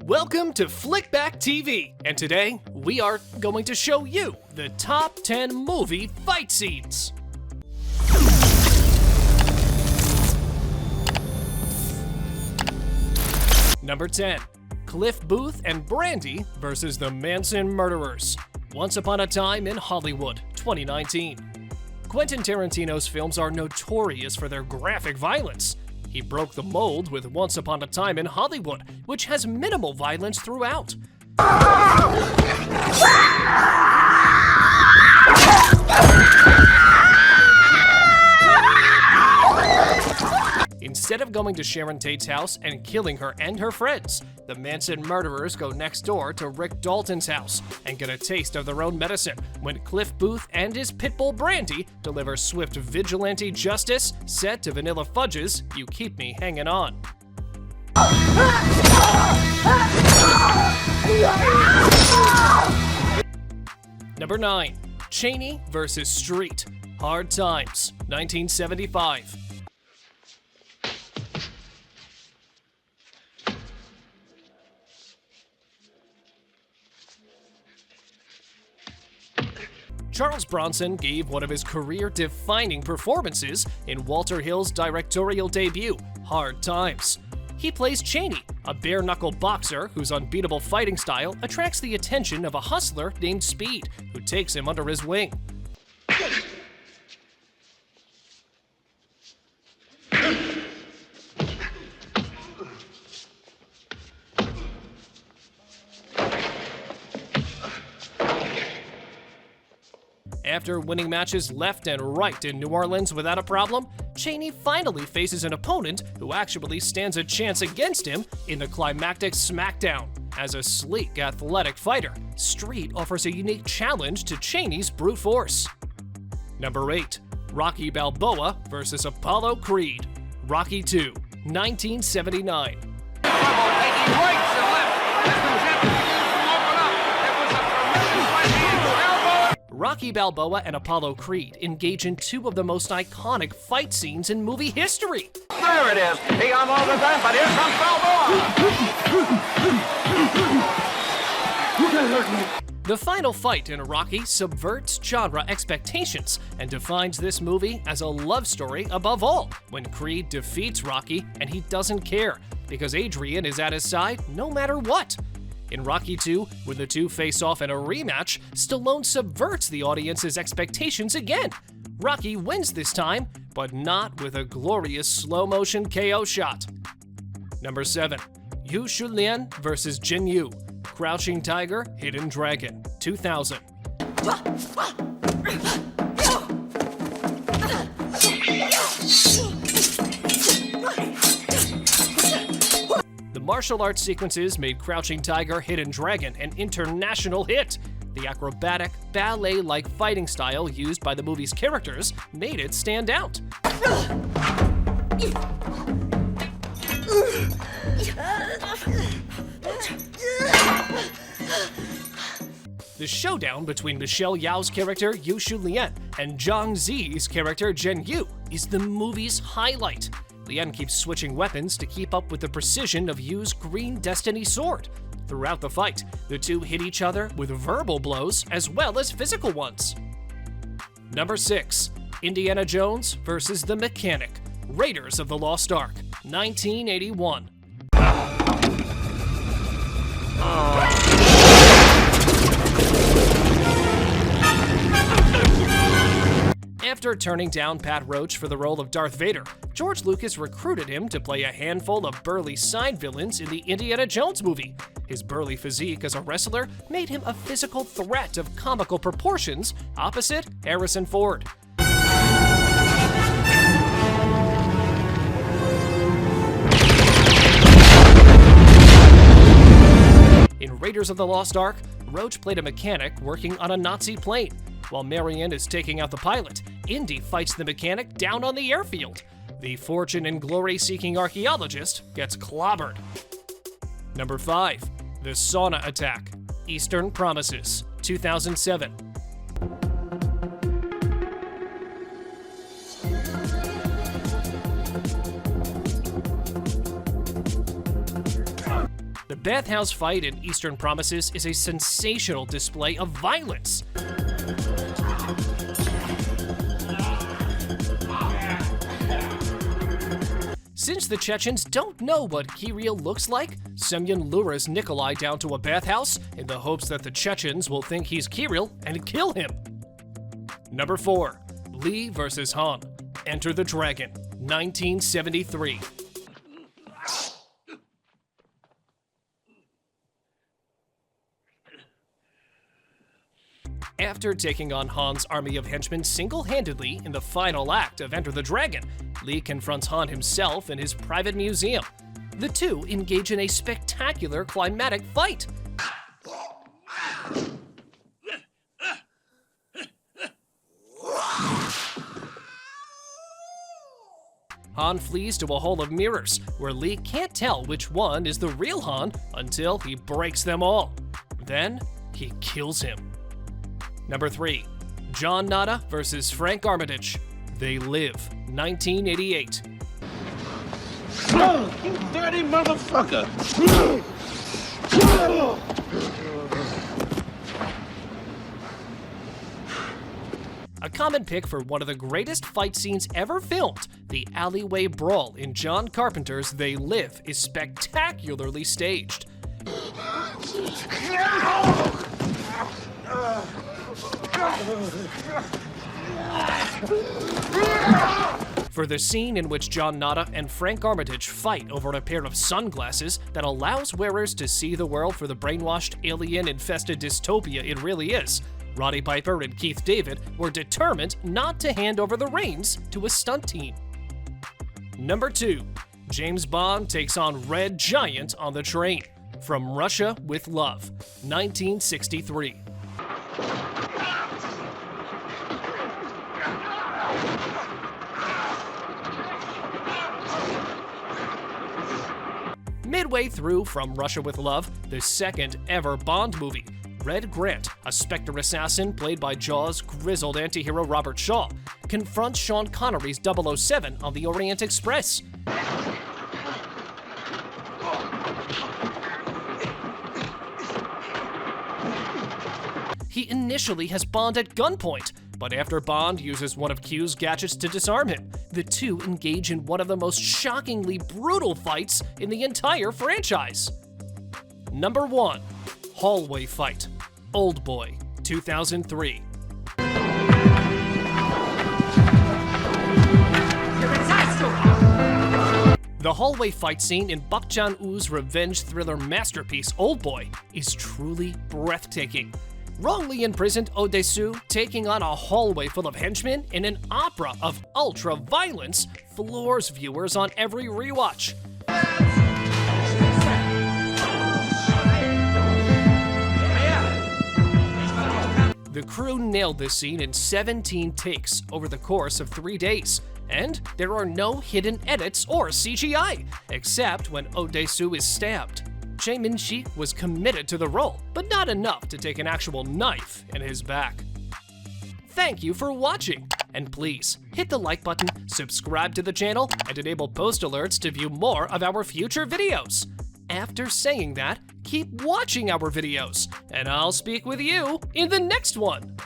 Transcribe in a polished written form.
Welcome to Flickback TV, and today we are going to show you the top 10 movie fight scenes. Number 10. Cliff Booth and Brandy versus the Manson Murderers. Once Upon a Time in Hollywood, 2019. Quentin Tarantino's films are notorious for their graphic violence. He broke the mold with Once Upon a Time in Hollywood, which has minimal violence throughout. Instead of going to Sharon Tate's house and killing her and her friends, the Manson murderers go next door to Rick Dalton's house and get a taste of their own medicine when Cliff Booth and his pitbull Brandy deliver swift vigilante justice set to Vanilla Fudge's You Keep Me Hanging On. Number 9. Chaney vs. Street. Hard Times, 1975. Charles Bronson gave one of his career-defining performances in Walter Hill's directorial debut, Hard Times. He plays Chaney, a bare-knuckle boxer whose unbeatable fighting style attracts the attention of a hustler named Speed, who takes him under his wing. After winning matches left and right in New Orleans without a problem, Chaney finally faces an opponent who actually stands a chance against him in the climactic SmackDown. As a sleek, athletic fighter, Street offers a unique challenge to Chaney's brute force. Number 8. Rocky Balboa vs. Apollo Creed. Rocky II, 1979. Rocky Balboa and Apollo Creed engage in two of the most iconic fight scenes in movie history. There it is. He almost is done, but here comes Balboa. The final fight in Rocky subverts genre expectations and defines this movie as a love story above all, when Creed defeats Rocky and he doesn't care, because Adrian is at his side no matter what. In Rocky II, when the two face off in a rematch, Stallone subverts the audience's expectations again. Rocky wins this time, but not with a glorious slow-motion KO shot. Number 7. Yu Shulin vs. Jin Yu. Crouching Tiger, Hidden Dragon, 2000. The martial arts sequences made Crouching Tiger, Hidden Dragon an international hit. The acrobatic, ballet-like fighting style used by the movie's characters made it stand out. The showdown between Michelle Yeoh's character Yu Shulin and Zhang Zi's character Jin Yu is the movie's highlight. Lien keeps switching weapons to keep up with the precision of Yu's Green Destiny sword. Throughout the fight, the two hit each other with verbal blows as well as physical ones. Number 6. Indiana Jones vs. the Mechanic. Raiders of the Lost Ark, 1981. After turning down Pat Roach for the role of Darth Vader, George Lucas recruited him to play a handful of burly side villains in the Indiana Jones movie. His burly physique as a wrestler made him a physical threat of comical proportions opposite Harrison Ford. In Raiders of the Lost Ark, Roach played a mechanic working on a Nazi plane. While Marion is taking out the pilot, Indy fights the mechanic down on the airfield. The fortune and glory-seeking archaeologist gets clobbered. Number 5. The Sauna Attack. Eastern Promises, 2007. The bathhouse fight in Eastern Promises is a sensational display of violence. Since the Chechens don't know what Kirill looks like, Semyon lures Nikolai down to a bathhouse in the hopes that the Chechens will think he's Kirill and kill him. Number 4. Lee vs. Han. Enter the Dragon, 1973. After taking on Han's army of henchmen single-handedly in the final act of Enter the Dragon, Lee confronts Han himself in his private museum. The two engage in a spectacular climatic fight. Han flees to a hall of mirrors, where Lee can't tell which one is the real Han until he breaks them all. Then, he kills him. Number 3. John Nada vs. Frank Armitage. They Live, 1988. Oh, you dirty motherfucker! A common pick for one of the greatest fight scenes ever filmed, the alleyway brawl in John Carpenter's They Live is spectacularly staged. For the scene in which John Nada and Frank Armitage fight over a pair of sunglasses that allows wearers to see the world for the brainwashed, alien-infested dystopia it really is, Roddy Piper and Keith David were determined not to hand over the reins to a stunt team. Number 2. James Bond takes on Red Giant on the train. From Russia with Love, 1963. Midway through From Russia with Love, the second ever Bond movie, Red Grant, a Spectre assassin played by Jaws' grizzled antihero Robert Shaw, confronts Sean Connery's 007 on the Orient Express. He initially has Bond at gunpoint, but after Bond uses one of Q's gadgets to disarm him, the two engage in one of the most shockingly brutal fights in the entire franchise. Number 1. Hallway Fight. Old Boy, 2003. The hallway fight scene in Bak Chan-woo's revenge thriller masterpiece Old Boy is truly breathtaking. Wrongly imprisoned Oh Dae-soo taking on a hallway full of henchmen in an opera of ultra-violence floors viewers on every rewatch. The crew nailed this scene in 17 takes over the course of 3 days, and there are no hidden edits or CGI, except when Oh Dae-soo is stabbed. Jae Min-shi was committed to the role, but not enough to take an actual knife in his back. Thank you for watching, and please hit the like button, subscribe to the channel, and enable post alerts to view more of our future videos. After saying that, keep watching our videos, and I'll speak with you in the next one.